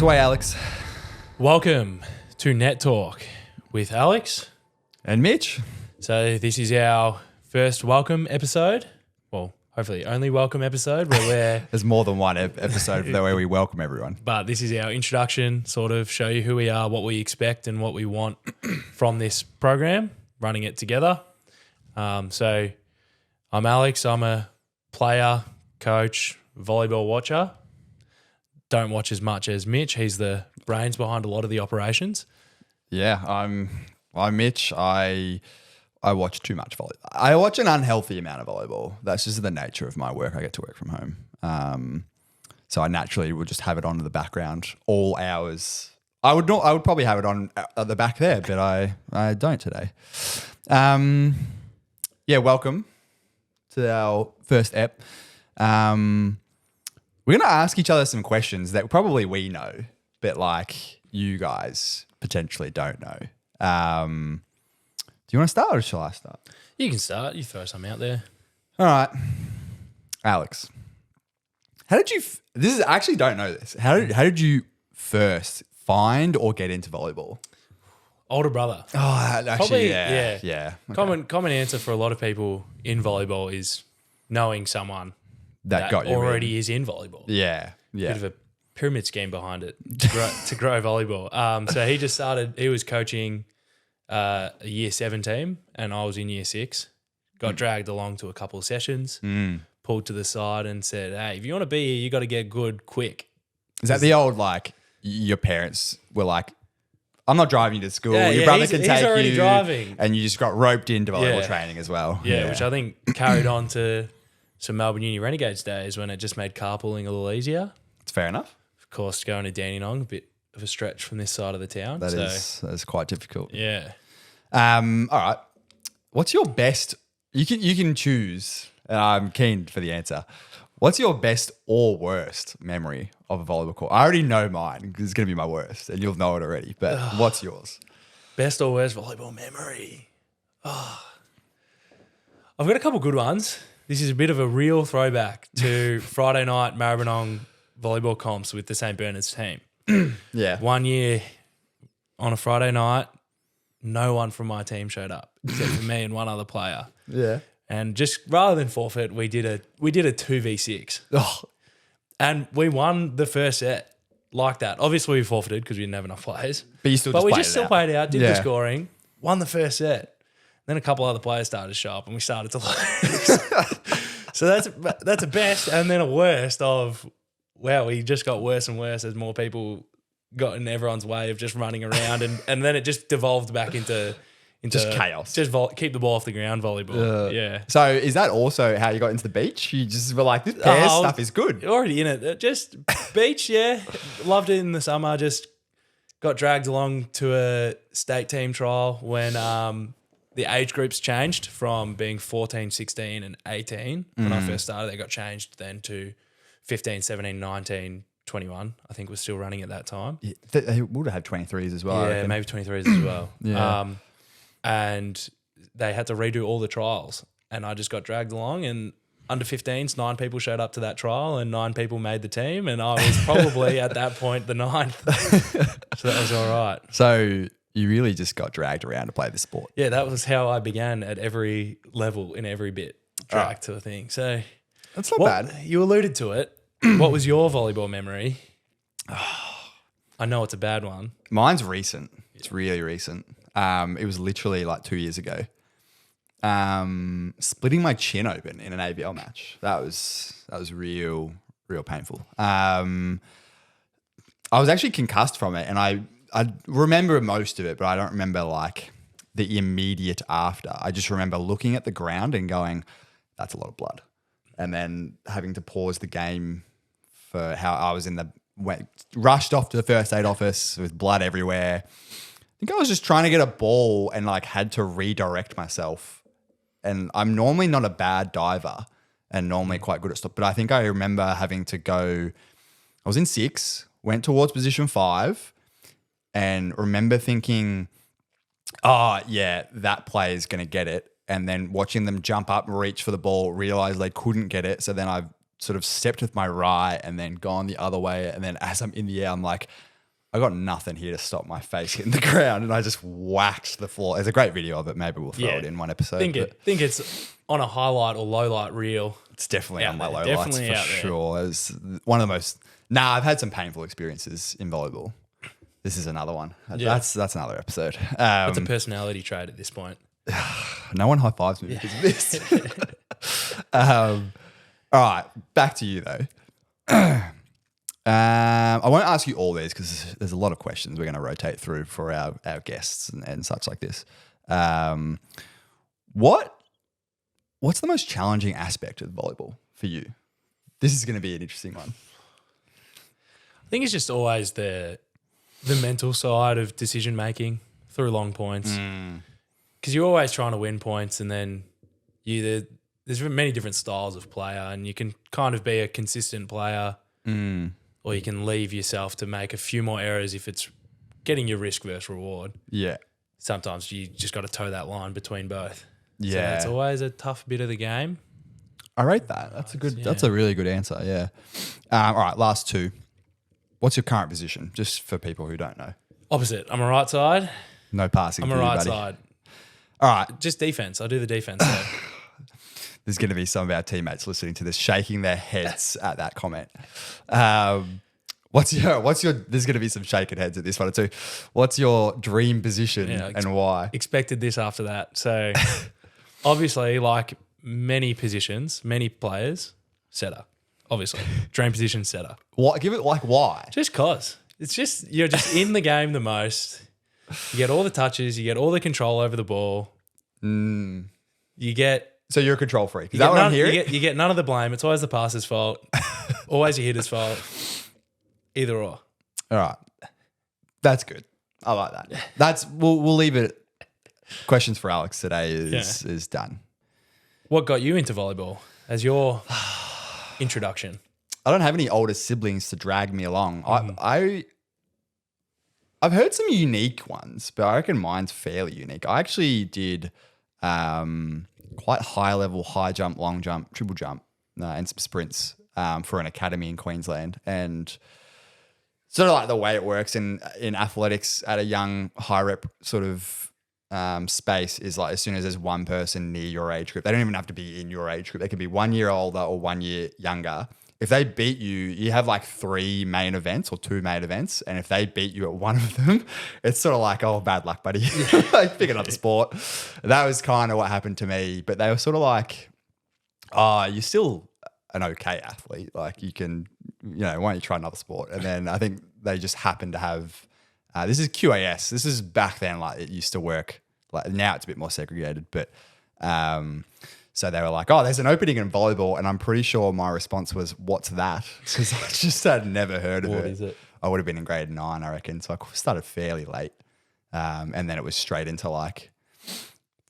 us away, Alex. Welcome to Net Talk with Alex. And Mitch. So this is our first welcome episode. Well, hopefully only welcome episode where we're... There's more than one episode where we welcome everyone. But this is our introduction, sort of show you who we are, what we expect and what we want from this program, running it together. So I'm Alex. I'm a player, coach, volleyball watcher. Don't watch as much as Mitch. He's the brains behind a lot of the operations. Yeah, I'm Mitch. I watch too much volleyball. I watch an unhealthy amount of volleyball. That's just the nature of my work. I get to work from home. So I naturally would just have it on in the background all hours. I would probably have it on at the back there, but I don't today. Yeah, welcome to our first ep. We're going to ask each other some questions that probably we know, but like you guys potentially don't know. Do you want to start or shall I start? You can start. You throw something out there. All right. Alex, how did you I actually don't know this. How did you first find or get into volleyball? Older brother. Oh, actually, Probably, yeah. Okay. Common answer for a lot of people in volleyball is knowing someone that got you already is in volleyball. Yeah. Bit of a pyramid scheme behind it to grow volleyball. So he just started. He was coaching a year 7 team, and I was in year 6. Got dragged along to a couple of sessions, pulled to the side, and said, "Hey, if you want to be here, you got to get good quick." Is that the old like your parents were like, I'm not driving you to school. Yeah, Your brother can he's take already you, driving. And you just got roped into volleyball training as well. Yeah, which I think carried on to some Melbourne Uni Renegades days when it just made carpooling a little easier. It's fair enough. Of course, going to Dandenong, a bit of a stretch from this side of the town. That is quite difficult. Yeah. All right. What's your best? You can choose. I'm keen for the answer. What's your best or worst memory of a volleyball court? I already know mine because it's going to be my worst, and you'll know it already. But what's yours? Best or worst volleyball memory? Oh. I've got a couple good ones. This is a bit of a real throwback to Friday night Maribyrnong volleyball comps with the St. Bernard's team. Yeah. One year on a Friday night, no one from my team showed up except for me and one other player. Yeah. And just rather than forfeit, we did a 2v6. Oh. And we won the first set like that. Obviously, we forfeited because we didn't have enough players. But you still But just we played just it still out. played out, did the Yeah. scoring, won the first set. Then a couple other players started to show up and we started to lose. So that's a best and then a worst of, wow, we just got worse and worse as more people got in everyone's way of just running around. And then it just devolved back into Just chaos. Just keep the ball off the ground volleyball. Yeah. So is that also how you got into the beach? You just were like, this pair stuff is good. Already in it. Just beach, yeah. Loved it in the summer. Just got dragged along to a state team trial when the age groups changed from being 14, 16 and 18. When I first started, they got changed then to 15, 17, 19, 21. I think was still running at that time. Yeah, they would have had 23s as well. I Yeah, reckon. maybe 23s as well. Yeah. And they had to redo all the trials. And I just got dragged along, and under 15s, 9 people showed up to that trial and 9 people made the team. And I was probably at that point the 9th. So that was all right. So you really just got dragged around to play the sport. Yeah, that was how I began at every level in every bit, dragged to a thing. So That's not bad. You alluded to it. What was your volleyball memory? I know it's a bad one. Mine's recent. It's really recent. It was literally like 2 years ago. Splitting my chin open in an AVL match. That was real painful. I was actually concussed from it, and I remember most of it, but I don't remember like the immediate after. I just remember looking at the ground and going, "That's a lot of blood," and then having to pause the game for how I was rushed off to the first aid office with blood everywhere. I think I was just trying to get a ball and like had to redirect myself. And I'm normally not a bad diver and normally quite good at stuff. But I think I remember having to go, I was in 6, went towards position 5 and remember thinking, oh yeah, that player's going to get it. And then watching them jump up and reach for the ball, realize they couldn't get it. So then I've sort of stepped with my right and then gone the other way. And then as I'm in the air, I'm like, I got nothing here to stop my face hitting the ground, and I just whacked the floor. There's a great video of it. Maybe we'll throw it in one episode. Think it's on a highlight or low light reel. It's definitely on my low lights Definitely for out there. sure. It was one of the most. Nah, I've had some painful experiences in volleyball. This is another one. Yeah. That's another episode. It's a personality trait at this point. No one high fives me because of this. All right, back to you though. I won't ask you all these because there's a lot of questions we're going to rotate through for our guests and such like this. What's the most challenging aspect of volleyball for you? This is going to be an interesting one. I think it's just always the mental side of decision making through long points, because you're always trying to win points, and then there's many different styles of player, and you can kind of be a consistent player, or you can leave yourself to make a few more errors if it's getting your risk versus reward. Yeah. Sometimes you just got to toe that line between both. Yeah. So it's always a tough bit of the game. I rate that. That's a really good answer. Yeah. All right. Last two. What's your current position? Just for people who don't know. Opposite. I'm a right side. No passing. I'm a right side. All right. Just defense. I do the defense side. There's going to be some of our teammates listening to this shaking their heads at that comment. What's your? There's going to be some shaking heads at this one too. What's your dream position and why? Expected this after that. So obviously, like many positions, many players, setter. Obviously, dream position setter. What? Give it like why? Just cause it's just you're just in the game the most. You get all the touches. You get all the control over the ball. You get. So you're a control freak. Is that what I'm hearing? You get none of the blame. It's always the passer's fault. Always your hitter's fault. Either or. All right. That's good. I like that. We'll leave it. Questions for Alex today is done. What got you into volleyball as your introduction? I don't have any older siblings to drag me along. I've heard some unique ones, but I reckon mine's fairly unique. I actually did quite high level, high jump, long jump, triple jump, and some sprints for an academy in Queensland. And sort of like the way it works in athletics at a young, high rep sort of space is like as soon as there's one person near your age group, they don't even have to be in your age group. They can be 1 year older or 1 year younger. If they beat you, you have like 3 main events or 2 main events. And if they beat you at one of them, it's sort of like, oh, bad luck, buddy. Like pick another sport. That was kind of what happened to me. But they were sort of like, oh, you're still an okay athlete. Like you can, why don't you try another sport? And then I think they just happened to have, this is QAS. This is back then, like it used to work. Like now it's a bit more segregated, but so they were like, oh, there's an opening in volleyball. And I'm pretty sure my response was, what's that? Because I just had never heard of it. What is it? I would have been in grade 9, I reckon. So I started fairly late. And then it was straight into like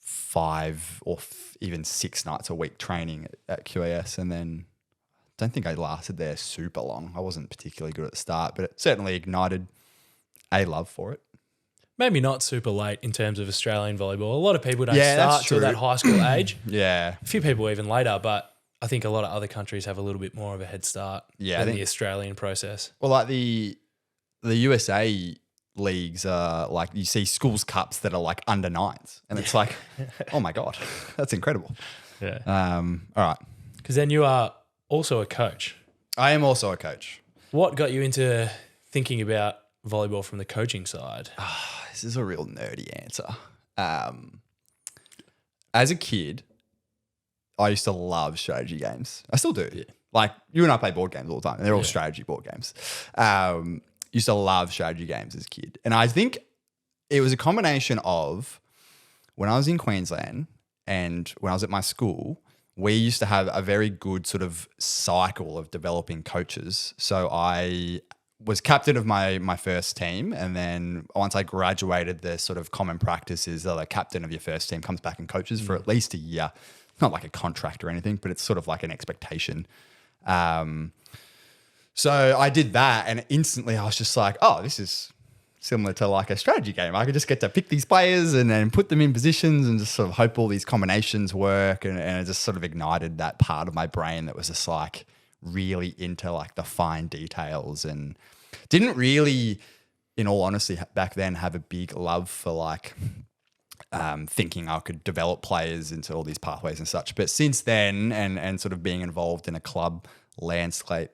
5 or even 6 nights a week training at QAS. And then I don't think I lasted there super long. I wasn't particularly good at the start, but it certainly ignited a love for it. Maybe not super late in terms of Australian volleyball. A lot of people don't that's start till true. that high school age. Yeah. A few people even later, but I think a lot of other countries have a little bit more of a head start than the Australian process. Well, like the USA leagues are like, you see schools cups that are like under 9s. And it's like, oh my God, that's incredible. Yeah. All right. Because then you are also a coach. I am also a coach. What got you into thinking about volleyball from the coaching side? This is a real nerdy answer. As a kid, I used to love strategy games. I still do. Yeah. Like you and I play board games all the time. And they're all strategy board games. Used to love strategy games as a kid. And I think it was a combination of when I was in Queensland and when I was at my school, we used to have a very good sort of cycle of developing coaches. So I was captain of my first team, and then once I graduated, the sort of common practice is that the captain of your first team comes back and coaches for at least a year. Not like a contract or anything, but it's sort of like an expectation. So I did that, and instantly I was just like, oh, this is similar to like a strategy game. I could just get to pick these players and then put them in positions and just sort of hope all these combinations work. And it just sort of ignited that part of my brain that was just like really into like the fine details and didn't really in all honesty, back then have a big love for like thinking I could develop players into all these pathways and such. But since then, and sort of being involved in a club landscape,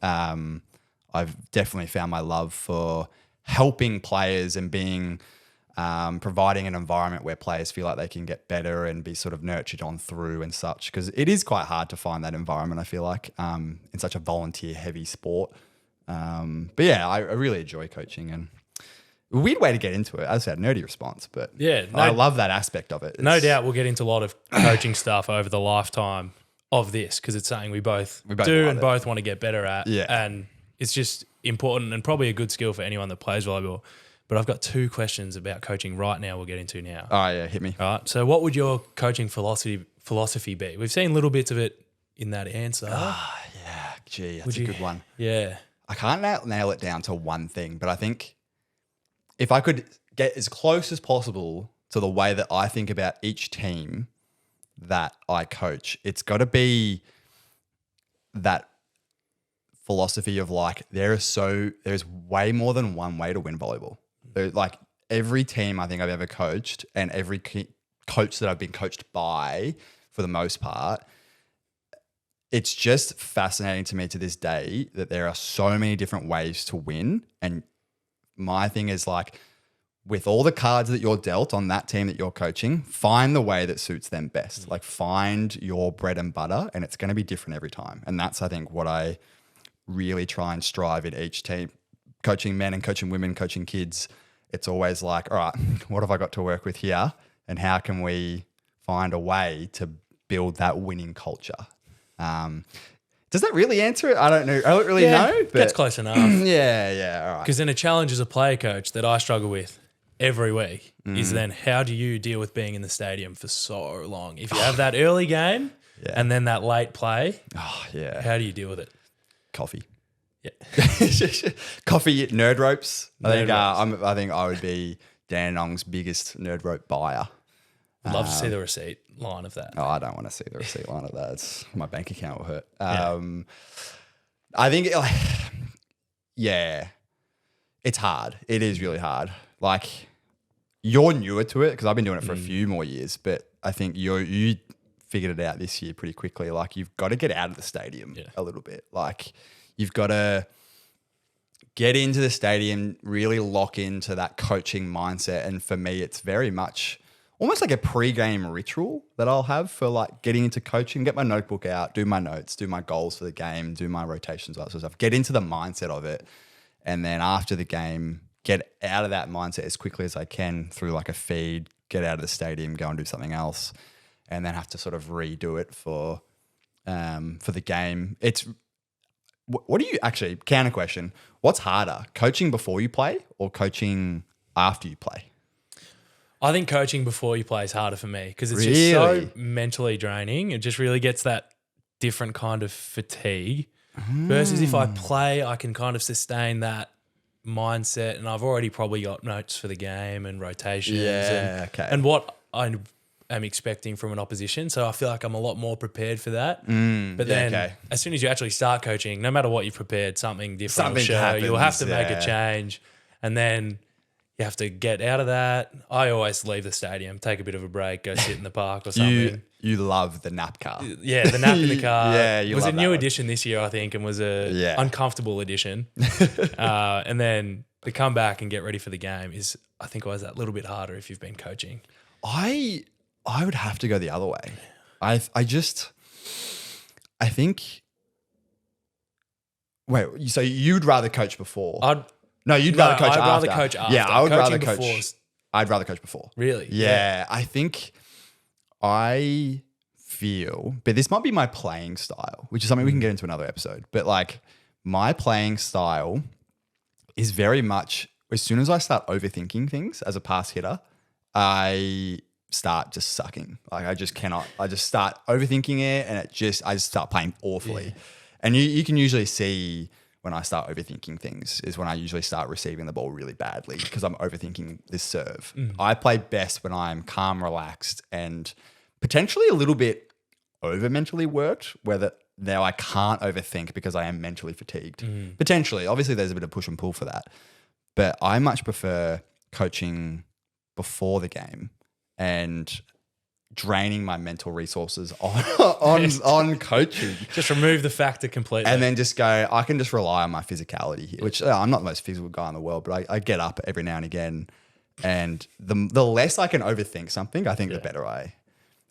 I've definitely found my love for helping players and being providing an environment where players feel like they can get better and be sort of nurtured on through and such. Because it is quite hard to find that environment, I feel like, in such a volunteer-heavy sport. But yeah, I really enjoy coaching, and a weird way to get into it. As I said, nerdy response, but I love that aspect of it. No doubt we'll get into a lot of coaching stuff over the lifetime of this, because it's something we both do and both want to get better at. Yeah. And it's just important and probably a good skill for anyone that plays volleyball. But I've got 2 questions about coaching right now we'll get into now. Oh, yeah, hit me. All right. So what would your coaching philosophy be? We've seen little bits of it in that answer. Yeah, gee, that's a good one. Yeah. I can't nail it down to one thing, but I think if I could get as close as possible to the way that I think about each team that I coach, it's got to be that philosophy of like there's way more than one way to win volleyball. Like every team I think I've ever coached, and every coach that I've been coached by, for the most part, it's just fascinating to me to this day that there are so many different ways to win. And my thing is like, with all the cards that you're dealt on that team that you're coaching, find the way that suits them best. Like find your bread and butter, and it's going to be different every time. And that's, I think, what I really try and strive in each team. Coaching men and coaching women, coaching kids, it's always like, all right, what have I got to work with here? And how can we find a way to build that winning culture? Does that really answer it? I don't know. I don't really know. But that's close enough. yeah, all right. Because then a challenge as a player coach that I struggle with every week is then how do you deal with being in the stadium for so long? If you have that early game and then that late play, how do you deal with it? Coffee. Yeah. Coffee, nerd ropes. I think I would be Dandenong's biggest nerd rope buyer. I'd love to see the receipt line of that. Oh, I don't want to see the receipt line of that. My bank account will hurt. I think, it's hard. It is really hard. Like, you're newer to it because I've been doing it for a few more years, but I think you figured it out this year pretty quickly. Like, you've got to get out of the stadium a little bit. Like, you've got to get into the stadium, really lock into that coaching mindset. And for me, it's very much almost like a pre-game ritual that I'll have for like getting into coaching, get my notebook out, do my notes, do my goals for the game, do my rotations, all that sort of stuff, get into the mindset of it. And then after the game, get out of that mindset as quickly as I can through like a feed, get out of the stadium, go and do something else, and then have to sort of redo it for the game. What do you actually, counter question, what's harder, coaching before you play or coaching after you play? I think coaching before you play is harder for me because it's just so mentally draining. It just really gets that different kind of fatigue. Versus if I play, I can kind of sustain that mindset, and I've already probably got notes for the game and rotations and what I am expecting from an opposition. So I feel like I'm a lot more prepared for that. But then as soon as you actually start coaching, no matter what you've prepared, something different will show. You'll have to make a change, and then you have to get out of that. I always leave the stadium, take a bit of a break, go sit in the park or something. You love the nap car. Yeah, the nap in the car. You it was love a new edition this year, I think, and was a uncomfortable edition. And then to come back and get ready for the game is, I think, always that little bit harder if you've been coaching. I would have to go the other way. I think. Wait, so you'd rather coach before? You'd rather coach after. I'd rather coach after. Yeah, I would rather coach. I'd rather coach before. Really? Yeah, I think I feel, but this might be my playing style, which is something we can get into another episode. But like my playing style is very much, as soon as I start overthinking things as a pass hitter, I start just sucking. Like I just cannot. I just start overthinking it, and I just start playing awfully. Yeah. And you can usually see when I start overthinking things is when I usually start receiving the ball really badly because I'm overthinking this serve. I play best when I'm calm, relaxed, and potentially a little bit over mentally worked, whether now I can't overthink because I am mentally fatigued. Potentially. Obviously, there's a bit of push and pull for that. But I much prefer coaching before the game and draining my mental resources on coaching. Just remove the factor completely. And then just go, I can just rely on my physicality here, which I'm not the most physical guy in the world, but I get up every now and again. And the less I can overthink something, I think the better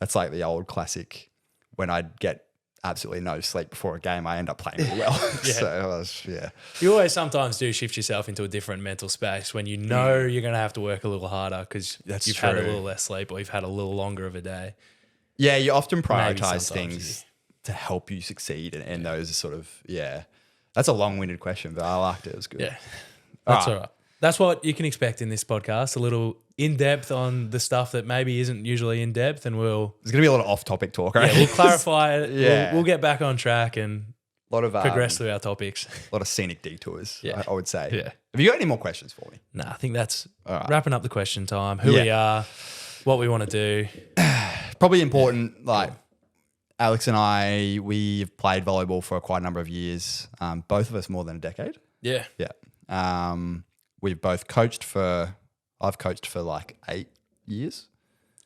that's like the old classic, when I get absolutely no sleep before a game, I end up playing really well. You always sometimes do shift yourself into a different mental space when you know you're going to have to work a little harder because you've had a little less sleep or you've had a little longer of a day. Yeah, you often prioritize things to help you succeed in those sort of, That's a long-winded question, but I liked it. It was good. Yeah, that's all right. That's what you can expect in this podcast, a little in-depth on the stuff that maybe isn't usually in-depth, and there's going to be a lot of off-topic talk, right? Yeah, we'll clarify it. Yeah. We'll get back on track and a lot of progress through our topics. A lot of scenic detours, I would say. Yeah. Have you got any more questions for me? Nah, I think that's wrapping up the question time. Who we are, what we want to do. Probably important, Alex and I, we've played volleyball for quite a number of years, both of us more than a decade. Yeah. Yeah. We've both coached I've coached for like 8 years.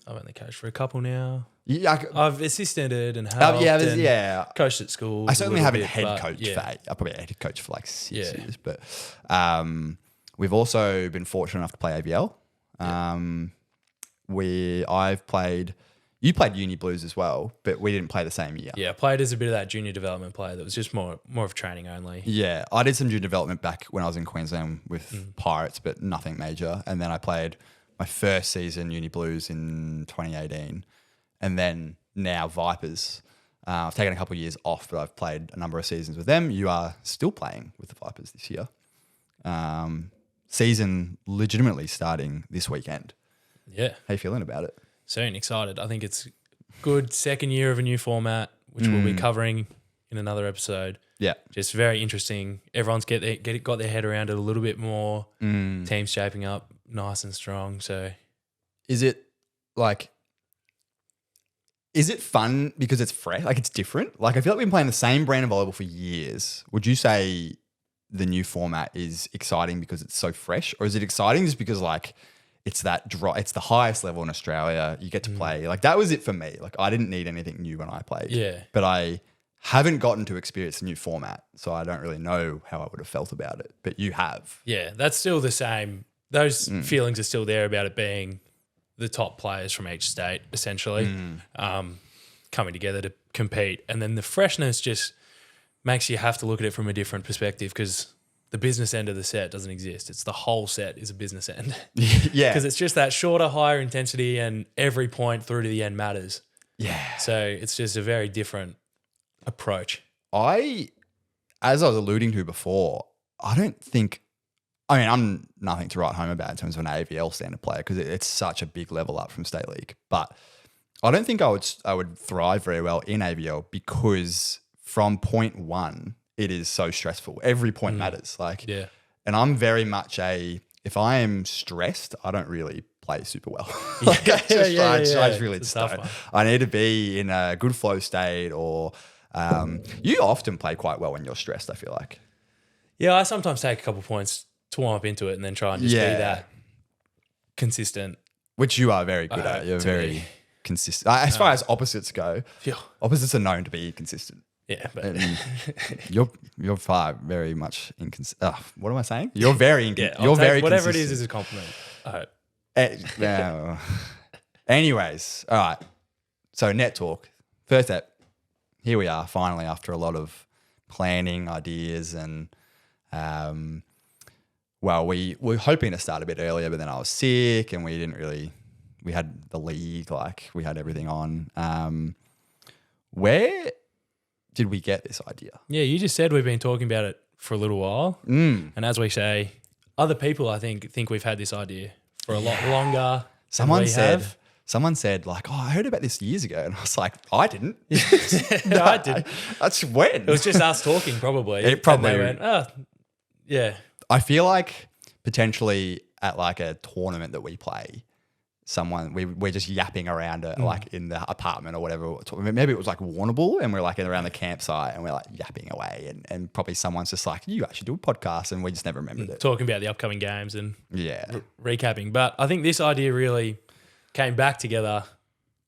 I've only coached for a couple now. Yeah, I've assisted and helped. Coached at school. I certainly haven't head coached for 8. I probably head coached for like 6 years. But we've also been fortunate enough to play AVL. You played uni blues as well, but we didn't play the same year. Yeah, I played as a bit of that junior development player that was just more of training only. Yeah, I did some junior development back when I was in Queensland with Pirates, but nothing major. And then I played my first season uni blues in 2018. And then now Vipers. I've taken a couple of years off, but I've played a number of seasons with them. You are still playing with the Vipers this year. Season legitimately starting this weekend. Yeah. How you feeling about it? Soon, excited. I think it's good second year of a new format, which we'll be covering in another episode. Yeah. Just very interesting. Everyone's got their head around it a little bit more. Teams shaping up nice and strong. So is it fun because it's fresh? Like, it's different? Like, I feel like we've been playing the same brand of volleyball for years. Would you say the new format is exciting because it's so fresh? Or is it exciting just because, like, it's it's the highest level in Australia. You get to play. Like, that was it for me. Like, I didn't need anything new when I played. Yeah. But I haven't gotten to experience the new format, so I don't really know how I would have felt about it. But you have. Yeah, that's still the same. Those feelings are still there about it being the top players from each state, essentially, coming together to compete. And then the freshness just makes you have to look at it from a different perspective because the business end of the set doesn't exist. It's the whole set is a business end. Yeah. Because it's just that shorter, higher intensity and every point through to the end matters. Yeah. So it's just a very different approach. As I was alluding to before, I'm nothing to write home about in terms of an AVL standard player because it's such a big level up from State League. But I don't think I would thrive very well in AVL because from point one, it is so stressful. Every point matters. And I'm very much if I am stressed, I don't really play super well. I just really don't. I need to be in a good flow state or you often play quite well when you're stressed, I feel like. Yeah, I sometimes take a couple points to warm up into it and then try and just be that consistent. Which you are very good at. You're very consistent. As far as opposites go, opposites are known to be consistent. Yeah, but you're far very much inconsistent. What am I saying? You're very inconsistent. You're very whatever consistent. It is a compliment. I hope. Anyways, all right. So net talk. First step. Here we are finally after a lot of planning, ideas, and we were hoping to start a bit earlier, but then I was sick, and we had the league, we had everything on. Where did we get this idea? Yeah, you just said we've been talking about it for a little while. And as we say, other people, I think we've had this idea for a lot longer. Someone said, I heard about this years ago. And I was like, I didn't. No, I didn't. That's when. It was just us talking probably. It probably and they went, yeah. I feel like potentially at a tournament that we play, we're just yapping around it like in the apartment or whatever. Maybe it was like Warrnambool and we're like around the campsite and we're like yapping away and probably someone's just like, you actually do a podcast, and we just never remembered it. Talking about the upcoming games and Yeah. recapping. But I think this idea really came back together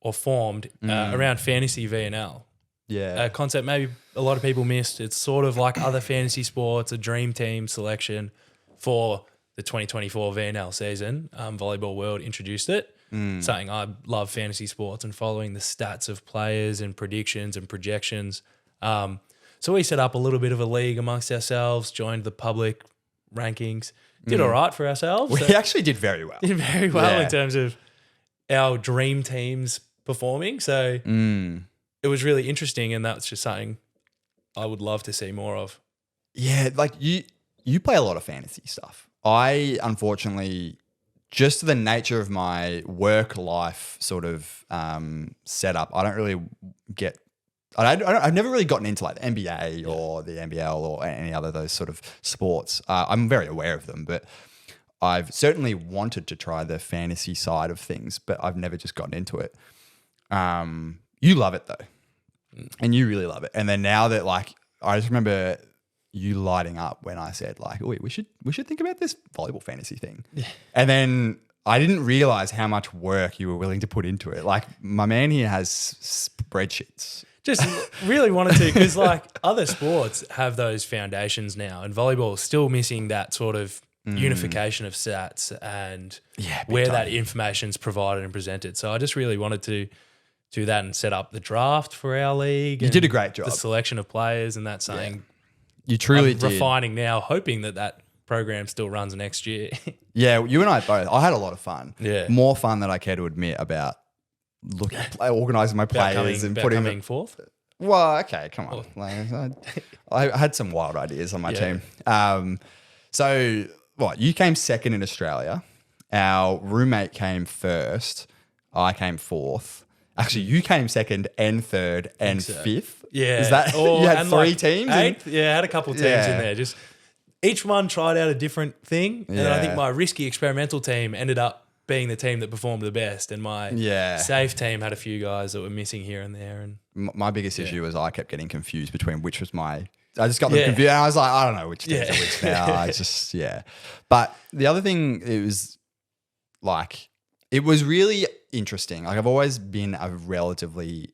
or formed around fantasy VNL. Yeah. A concept maybe a lot of people missed. It's sort of like other fantasy sports, a dream team selection for the 2024 VNL season. Volleyball World introduced it. Something I love fantasy sports and following the stats of players and predictions and projections. So we set up a little bit of a league amongst ourselves, joined the public rankings, did all right for ourselves. We actually did very well. Did very well in terms of our dream teams performing. So it was really interesting, and that's just something I would love to see more of. Yeah, like you play a lot of fantasy stuff. I, unfortunately, just to the nature of my work life sort of setup, I don't really get. I've never really gotten into like the NBA or the NBL or any other of those sort of sports. I'm very aware of them, but I've certainly wanted to try the fantasy side of things, but I've never just gotten into it. You love it though, and you really love it. And then now that like I just remember you lighting up when I said like, "Oh, we should think about this volleyball fantasy thing," and then I didn't realize how much work you were willing to put into it. Like my man here has spreadsheets. Just really wanted to, because like other sports have those foundations now, and volleyball is still missing that sort of unification of stats and where that information's provided and presented. So I just really wanted to do that and set up the draft for our league. You did a great job. The selection of players, and that's something you truly did. Refining now, hoping that program still runs next year. Yeah, you and I both. I had a lot of fun. Yeah. More fun than I care to admit about organising my players and putting coming fourth. Well, okay, come on. Like, I had some wild ideas on my team. So what? You came second in Australia. Our roommate came first. I came fourth. Actually, you came second and third and fifth. Yeah. Is that you had three teams? Eighth? I had a couple teams in there. Just each one tried out a different thing. And I think my risky experimental team ended up being the team that performed the best. And my safe team had a few guys that were missing here and there. And my biggest issue was I kept getting confused between which was my... I just got them confused. And I was like, I don't know which teams are which now. I just, But the other thing, it was really interesting. Like I've always been a relatively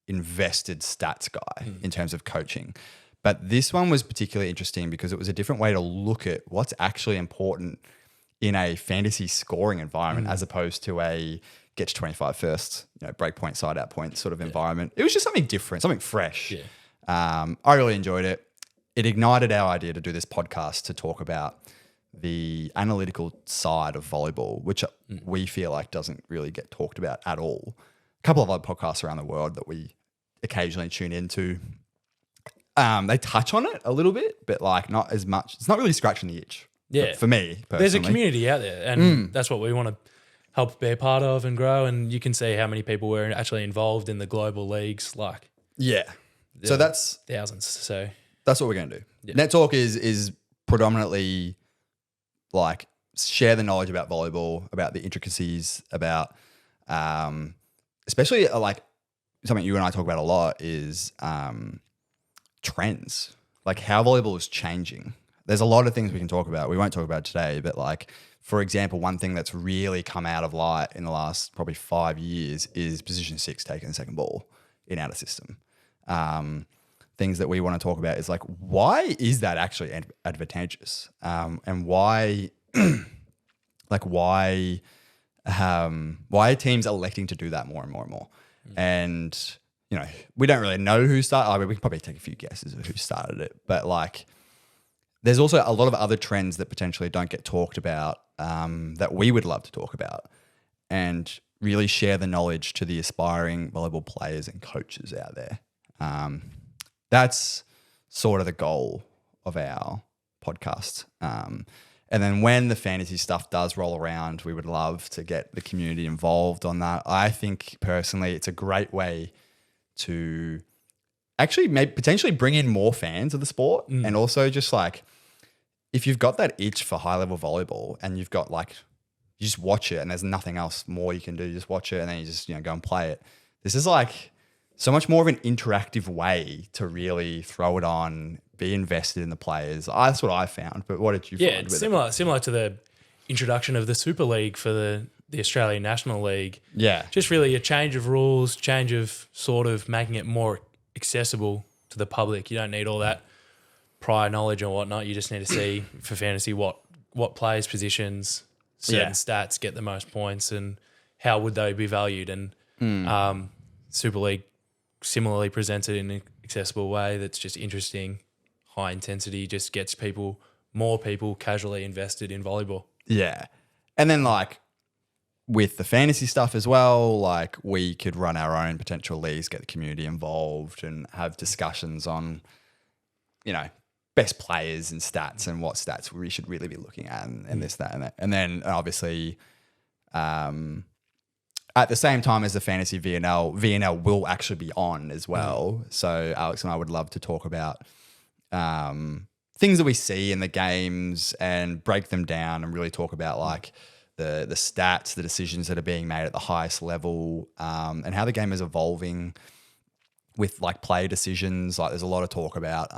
invested stats guy in terms of coaching. But this one was particularly interesting because it was a different way to look at what's actually important in a fantasy scoring environment as opposed to a get to 25 first, break point, side out point sort of environment. It was just something different, something fresh. Yeah. I really enjoyed it. It ignited our idea to do this podcast to talk about the analytical side of volleyball, which we feel like doesn't really get talked about at all. A couple of other podcasts around the world that we occasionally tune into, they touch on it a little bit, but like not as much. It's not really scratching the itch. Yeah. For me, personally. There's a community out there, and that's what we want to help be a part of and grow. And you can see how many people were actually involved in the global leagues. Like, so that's thousands. So that's what we're going to do. Yeah. Net Talk is predominantly like share the knowledge about volleyball, about the intricacies, about especially like something you and I talk about a lot is trends, like how volleyball is changing. There's a lot of things we can talk about. We won't talk about it today, but like, for example, one thing that's really come out of light in the last probably 5 years is position 6 taking the second ball in our system. Things that we want to talk about is like, why is that actually advantageous? And why, why are teams electing to do that more and more and more? And, we don't really know who started. I mean, we can probably take a few guesses of who started it, but like, there's also a lot of other trends that potentially don't get talked about that we would love to talk about and really share the knowledge to the aspiring volleyball players and coaches out there. That's sort of the goal of our podcast. And then when the fantasy stuff does roll around, we would love to get the community involved on that. I think personally it's a great way to actually potentially bring in more fans of the sport and also just like, if you've got that itch for high level volleyball and you've got like you just watch it and there's nothing else more you can do. You just watch it and then you just, go and play it. This is like so much more of an interactive way to really throw it on, be invested in the players. That's what I found. But what did you find? Yeah, it's similar to the introduction of the Super League for the Australian National League. Yeah. Just really a change of rules, change of sort of making it more accessible to the public. You don't need all that prior knowledge and whatnot. You just need to see for fantasy what players' positions, certain stats get the most points and how would they be valued. And Super League similarly presented in an accessible way that's just interesting, high intensity, just gets more people casually invested in volleyball. Yeah. And then like with the fantasy stuff as well, like we could run our own potential leagues, get the community involved and have discussions on, best players and stats and what stats we should really be looking at and this, that, and that. And then obviously at the same time as the fantasy VNL will actually be on as well. So Alex and I would love to talk about things that we see in the games and break them down and really talk about like the stats, the decisions that are being made at the highest level and how the game is evolving with like player decisions. Like there's a lot of talk about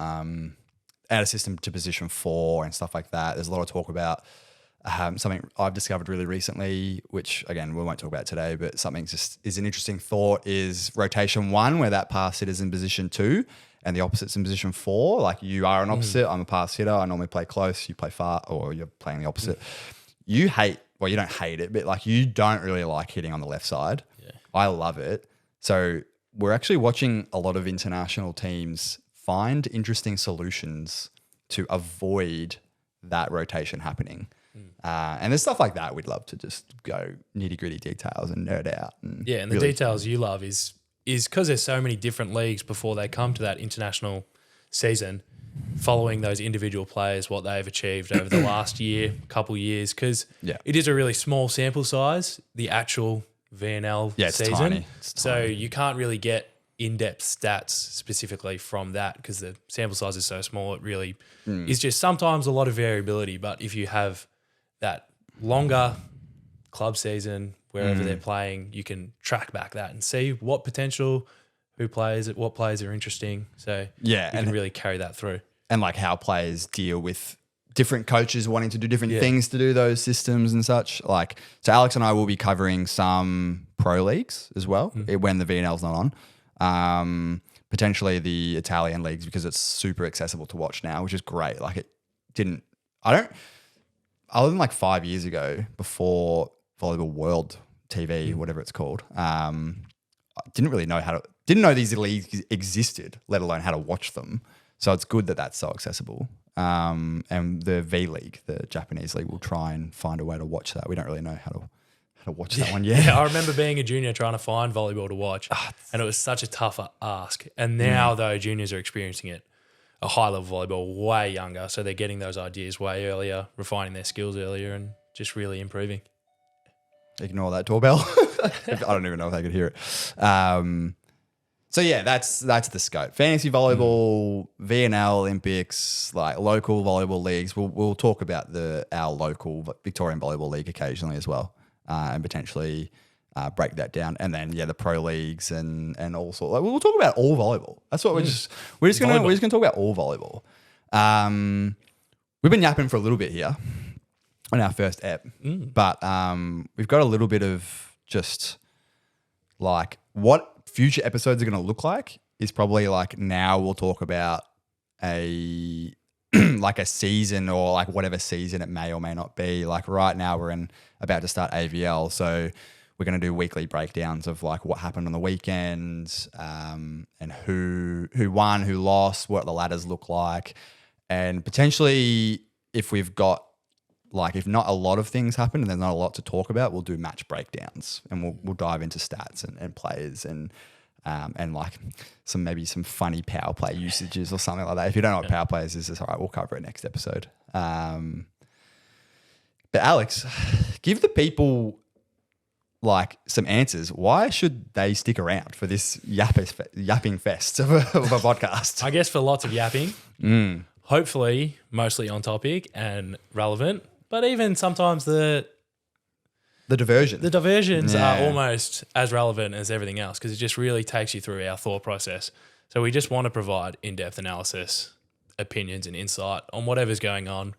out of system to position 4 and stuff like that. There's a lot of talk about something I've discovered really recently, which again, we won't talk about today, but something just is an interesting thought is rotation 1, where that pass hitter is in position 2 and the opposite's in position 4. Like you are an opposite, I'm a pass hitter. I normally play close, you play far, or you're playing the opposite. You don't hate it, but like you don't really like hitting on the left side. Yeah. I love it. So we're actually watching a lot of international teams find interesting solutions to avoid that rotation happening. And there's stuff like that we'd love to just go nitty gritty details and nerd out. And the details you love is because there's so many different leagues before they come to that international season, following those individual players, what they've achieved over the last couple years, because it is a really small sample size, the actual VNL season. It's tiny. So you can't really get in-depth stats specifically from that because the sample size is so small. It really is just sometimes a lot of variability. But if you have that longer club season, wherever they're playing, you can track back that and see what potential, what players are interesting. So you can really carry that through. And like how players deal with different coaches wanting to do different things to do those systems and such. Like, so Alex and I will be covering some pro leagues as well when the VNL's not on. Potentially the Italian leagues because it's super accessible to watch now, which is great. Like other than like 5 years ago before Volleyball World TV, whatever it's called, I didn't know these leagues existed, let alone how to watch them. So it's good that that's so accessible. And the V League, the Japanese league, will try and find a way to watch that. We don't really know how to watch that one yet. Yeah, I remember being a junior trying to find volleyball to watch, and it was such a tough ask. And now, though, juniors are experiencing it, a high-level volleyball way younger, so they're getting those ideas way earlier, refining their skills earlier, and just really improving. Ignore that doorbell. I don't even know if they could hear it. So yeah, that's the scope. Fantasy volleyball, VNL, Olympics, like local volleyball leagues. We'll talk about our local Victorian Volleyball League occasionally as well, and potentially break that down. And then the pro leagues and also like we'll talk about all volleyball. That's what we're just gonna talk about all volleyball. We've been yapping for a little bit here on our first ep, but we've got a little bit of just like what future episodes are going to look like is probably like now we'll talk about a like a season or like whatever season it may or may not be. Like right now we're about to start AVL, so we're going to do weekly breakdowns of like what happened on the weekends and who won, who lost, what the ladders look like, and potentially if we've got like if not a lot of things happen and there's not a lot to talk about, we'll do match breakdowns and we'll dive into stats and players and like some funny power play usages or something like that. If you don't know what power plays is, it's all right. We'll cover it next episode. But Alex, give the people like some answers. Why should they stick around for this yapping fest of a podcast? I guess for lots of yapping, hopefully mostly on topic and relevant, but even sometimes the The diversion. The diversions Yeah. are almost as relevant as everything else because it just really takes you through our thought process. So we just want to provide in-depth analysis, opinions and insight on whatever's going on.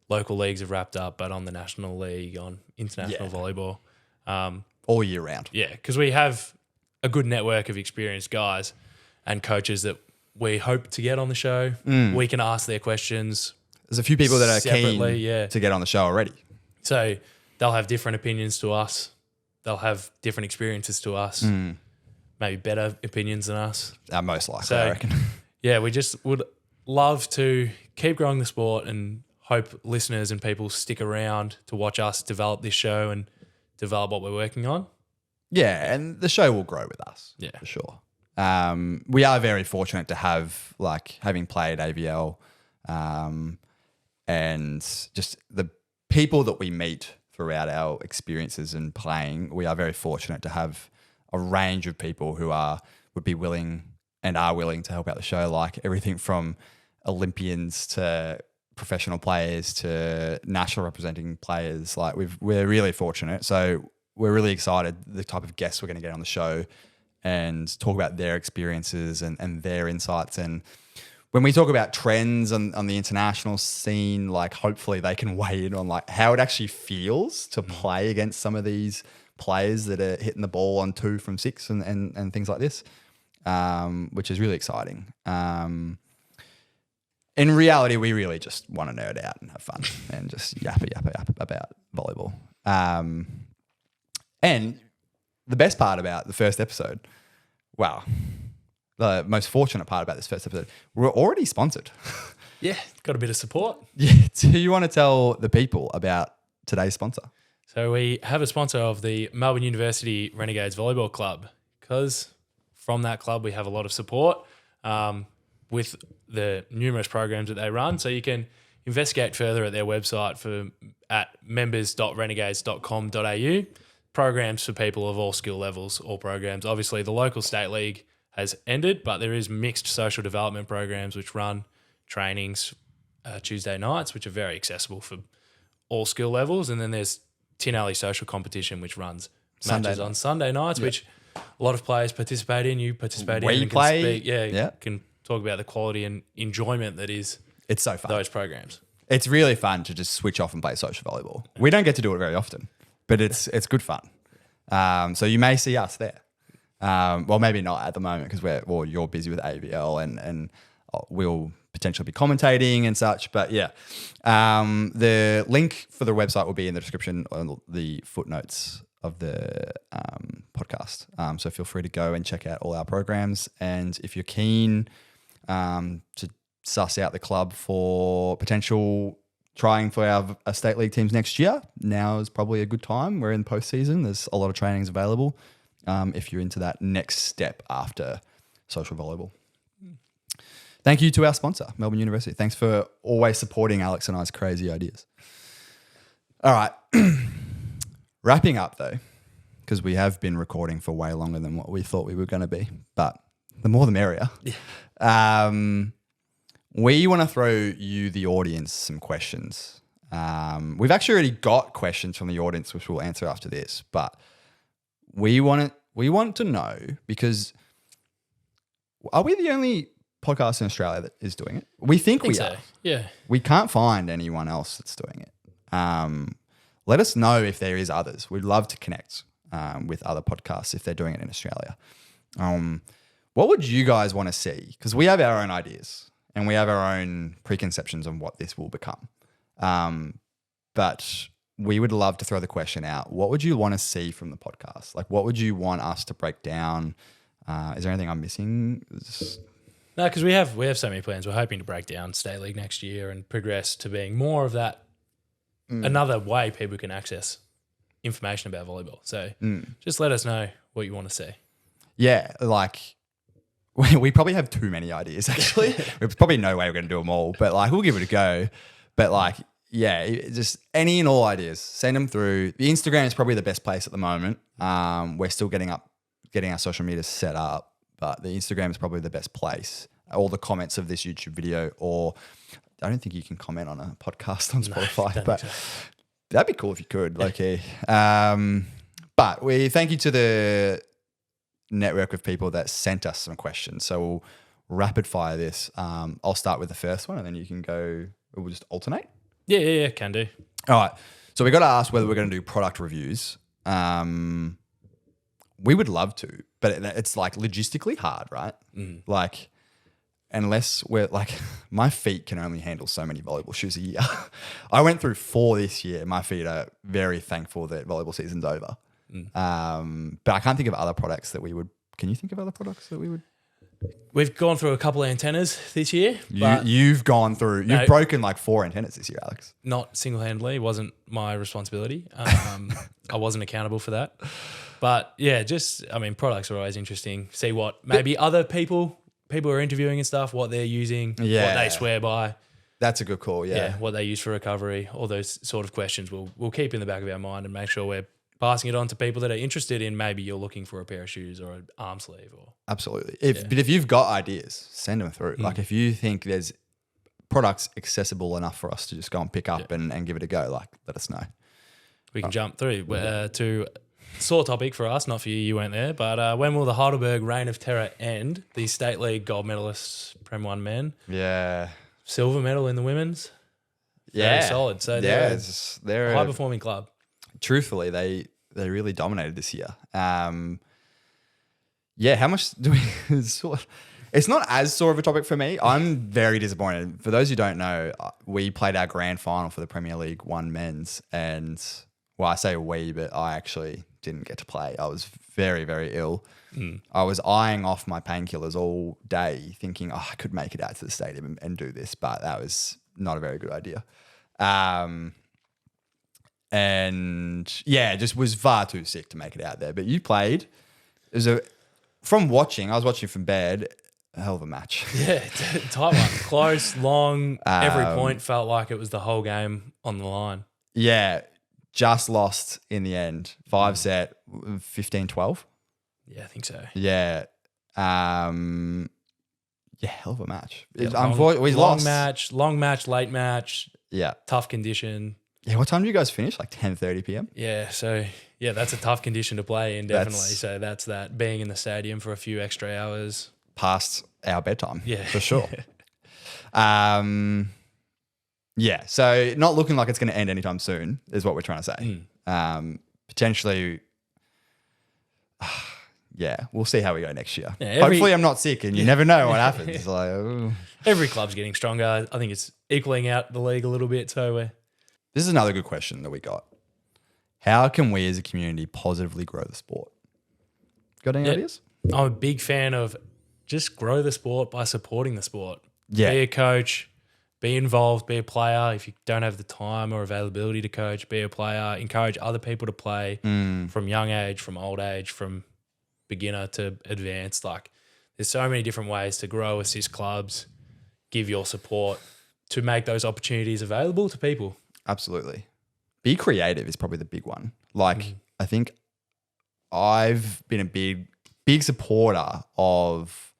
Local leagues have wrapped up, but on the National League, on international volleyball. All year round. Yeah, because we have a good network of experienced guys and coaches that we hope to get on the show. We can ask their questions. There's a few people that are Separately, keen to get on the show already. So they'll have different opinions to us. They'll have different experiences to us. Maybe better opinions than us. Most likely, So, I reckon. Yeah, we just would love to keep growing the sport and hope listeners and people stick around to watch us develop this show and develop what we're working on. Yeah, and the show will grow with us. Yeah. For sure. We are very fortunate to have, having played AVL and just the people that we meet throughout our experiences in playing. We are very fortunate to have a range of people who would be willing and are willing to help out the show, like everything from Olympians to professional players to national representing players. We're really fortunate. So we're really excited the type of guests we're going to get on the show and talk about their experiences and their insights. And when we talk about trends on the international scene, hopefully they can weigh in on how it actually feels to play against some of these players that are hitting the ball on 2 from 6 and things like this, which is really exciting. In reality, we really just want to nerd out and have fun and just yap about volleyball. And the best part about the first episode, the most fortunate part about this first episode, we're already sponsored. Yeah, got a bit of support. Yeah. Do you want to tell the people about today's sponsor? So we have a sponsor of the Melbourne University Renegades Volleyball Club because from that club we have a lot of support with the numerous programs that they run. So you can investigate further at their website at members.renegades.com.au. Programs for people of all skill levels, all programs. Obviously, the local state league has ended, but there is mixed social development programs which run trainings Tuesday nights, which are very accessible for all skill levels. And then there's Tin Alley Social Competition, which runs matches on Sunday nights, which a lot of players participate in. You participate in and play. Can speak. Can talk about the quality and enjoyment that is it's so fun. Those programs. It's really fun to just switch off and play social volleyball. We don't get to do it very often, but it's good fun. So you may see us there. Well, maybe not at the moment because you're busy with AVL and we'll potentially be commentating and such. But yeah, the link for the website will be in the description on the footnotes of the podcast. So feel free to go and check out all our programs. And if you're keen to suss out the club for potential trying for our state league teams next year, now is probably a good time. We're in postseason. There's a lot of trainings available if you're into that next step after social volleyball. Thank you to our sponsor, Melbourne University. Thanks for always supporting Alex and I's crazy ideas. All right. Wrapping up, though, because we have been recording for way longer than what we thought we were going to be, but the more the merrier. Yeah. We want to throw you, the audience, some questions. We've actually already got questions from the audience, which we'll answer after this. But we want to know, because are we the only podcast in Australia that is doing it? We think we are. Yeah. We can't find anyone else that's doing it. Let us know if there is others. We'd love to connect with other podcasts if they're doing it in Australia. What would you guys want to see? Because we have our own ideas. And we have our own preconceptions on what this will become. But we would love to throw the question out. What would you want to see from the podcast? What would you want us to break down? Is there anything I'm missing? No, because we have so many plans. We're hoping to break down State League next year and progress to being more of that, another way people can access information about volleyball. So just let us know what you want to see. Yeah, we probably have too many ideas, actually. There's probably no way we're going to do them all, but we'll give it a go. But just any and all ideas, send them through. The Instagram is probably the best place at the moment. We're still getting our social media set up, but the Instagram is probably the best place. All the comments of this YouTube video, or I don't think you can comment on a podcast on Spotify, but That'd be cool if you could. Okay. But we thank you to the network of people that sent us some questions. So we'll rapid fire this. I'll start with the first one and then you can go, we'll just alternate. Yeah, can do. All right. So we got to ask whether we're going to do product reviews. We would love to, but it's like logistically hard, right? Like, unless we're like, my feet can only handle so many volleyball shoes a year. I went through 4 this year. My feet are very thankful that volleyball season's over. But I can't think of other products that we would. Can you think of other products that we would? We've gone through a couple of antennas this year. You've gone through. You've broken like 4 antennas this year, Alex. Not single-handedly. It wasn't my responsibility. I wasn't accountable for that. But yeah, products are always interesting. See what maybe other people are interviewing and stuff, what they're using, what they swear by. That's a good call. Yeah, what they use for recovery. All those sort of questions we'll keep in the back of our mind and make sure we're passing it on to people that are interested in maybe you're looking for a pair of shoes or an arm sleeve. Absolutely. But if you've got ideas, send them through. Like if you think there's products accessible enough for us to just go and pick up and give it a go, like let us know. We can jump through to sore topic for us, not for you, you weren't there, but when will the Heidelberg Reign of Terror end? The State League gold medalists, Prem 1 men. Yeah. Silver medal in the women's. Yeah. Very solid. So they're a high-performing club. Truthfully, they really dominated this year. How much do we... It's not as sore of a topic for me. I'm very disappointed. For those who don't know, we played our grand final for the Premier League 1 men's and, well, I say we, but I actually didn't get to play. I was very, very ill. I was eyeing off my painkillers all day thinking, I could make it out to the stadium and do this, but that was not a very good idea. Just was far too sick to make it out there. But you played. I was watching from bed, a hell of a match. Yeah, tight one. Close, long, every point felt like it was the whole game on the line. Yeah, just lost in the end. 5-set, 15-12. Yeah, I think so. Yeah. Hell of a match. Long match, late match. Yeah. Tough condition. Yeah, what time do you guys finish? Like 10:30 p.m.? Yeah, so that's a tough condition to play in, definitely. So that's that, being in the stadium for a few extra hours. Past our bedtime. Yeah. For sure. So not looking like it's going to end anytime soon is what we're trying to say. Potentially, we'll see how we go next year. Yeah, hopefully I'm not sick and you never know what happens. It's like, every club's getting stronger. I think it's equaling out the league a little bit. So this is another good question that we got. How can we as a community positively grow the sport? Got any ideas? I'm a big fan of just grow the sport by supporting the sport. Yeah. Be a coach, be involved, be a player. If you don't have the time or availability to coach, be a player. Encourage other people to play from young age, from old age, from beginner to advanced. Like there's so many different ways to grow, assist clubs, give your support to make those opportunities available to people. Absolutely. Be creative is probably the big one. Like I think I've been a big supporter of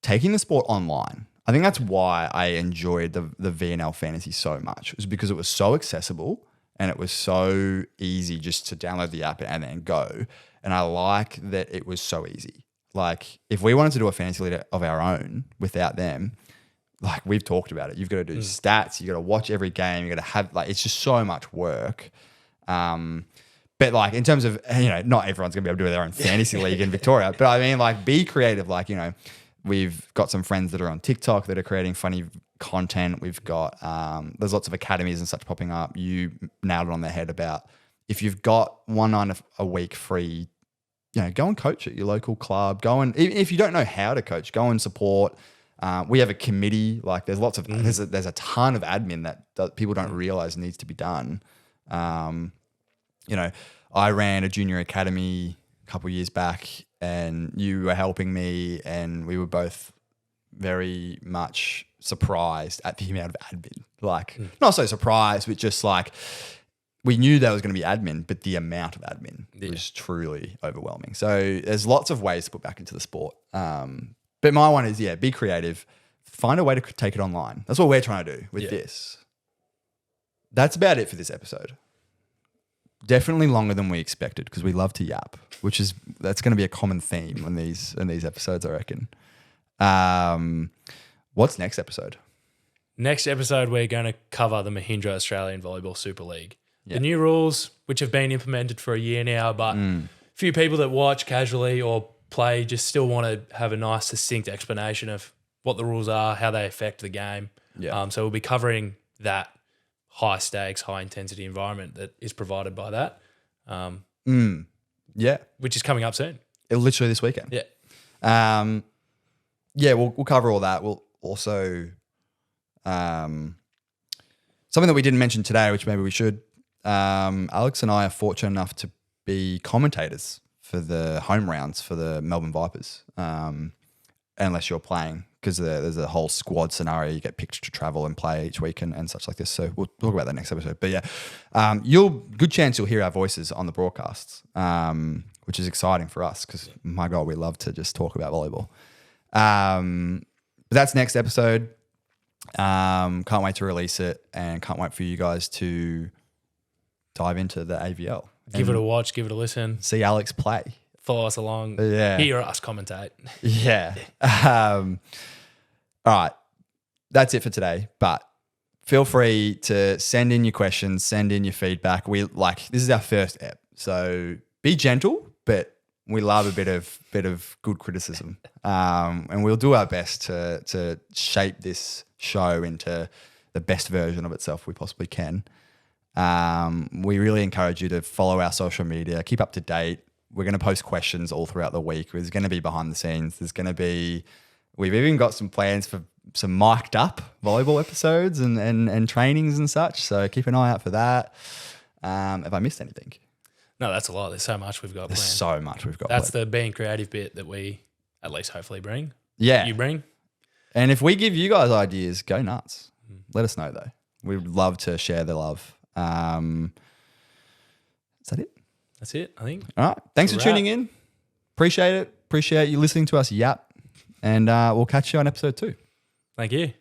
taking the sport online. I think that's why I enjoyed the VNL Fantasy so much. It was because it was so accessible and it was so easy just to download the app and then go. And I like that it was so easy. Like if we wanted to do a fantasy league of our own without them, like we've talked about it, you've got to do stats, you got to watch every game, you got to have it's just so much work. But like in terms of, not everyone's going to be able to do their own fantasy league in Victoria, but I mean like be creative. Like, we've got some friends that are on TikTok that are creating funny content. We've got, there's lots of academies and such popping up. You nailed it on the head about if you've got 1 night a week free, go and coach at your local club. Go and, if you don't know how to coach, go and support. We have a committee. Like there's lots of, there's a ton of admin that people don't realize needs to be done. I ran a junior academy a couple of years back and you were helping me and we were both very much surprised at the amount of admin. Like not so surprised, but just like we knew there was going to be admin, but the amount of admin was truly overwhelming. So there's lots of ways to put back into the sport. But my one is, be creative. Find a way to take it online. That's what we're trying to do with this. that's about it for this episode. Definitely longer than we expected because we love to yap, that's going to be a common theme in these episodes, I reckon. What's next episode? Next episode, we're going to cover the Mahindra Australian Volleyball Super League. The new rules, which have been implemented for a year now, but few people that watch casually or play just still want to have a nice, succinct explanation of what the rules are, how they affect the game. Yeah. So we'll be covering that high stakes, high intensity environment that is provided by that. Yeah. Which is coming up soon. Literally this weekend. Yeah. We'll cover all that. We'll also something that we didn't mention today, which maybe we should. Alex and I are fortunate enough to be commentators for the home rounds for the Melbourne Vipers, unless you're playing, because there's a whole squad scenario. You get picked to travel and play each week and such like this. So we'll talk about that next episode. But yeah, good chance you'll hear our voices on the broadcasts, which is exciting for us because, my God, we love to just talk about volleyball. But that's next episode. Can't wait to release it and can't wait for you guys to dive into the AVL. Give it a watch, give it a listen. See Alex play. Follow us along. Yeah. Hear us commentate. Yeah. All right. That's it for today. But feel free to send in your questions, send in your feedback. This is our first ep. So be gentle, but we love a bit of good criticism. And we'll do our best to shape this show into the best version of itself we possibly can. We really encourage you to follow our social media, keep up to date. We're going to post questions all throughout the week. There's going to be behind the scenes. We've even got some plans for some mic'd up volleyball episodes and trainings and such. So keep an eye out for that. Have I missed anything? No, that's a lot. There's so much we've got planned. There's so much we've got That's planned. the being creative bit that we at least hopefully bring. Yeah. You bring. And if we give you guys ideas, go nuts. Let us know though. We'd love to share the love. Is that it? That's it, I think. All right. Thanks for tuning in. Appreciate it. Appreciate you listening to us yap. And we'll catch you on episode 2. Thank you.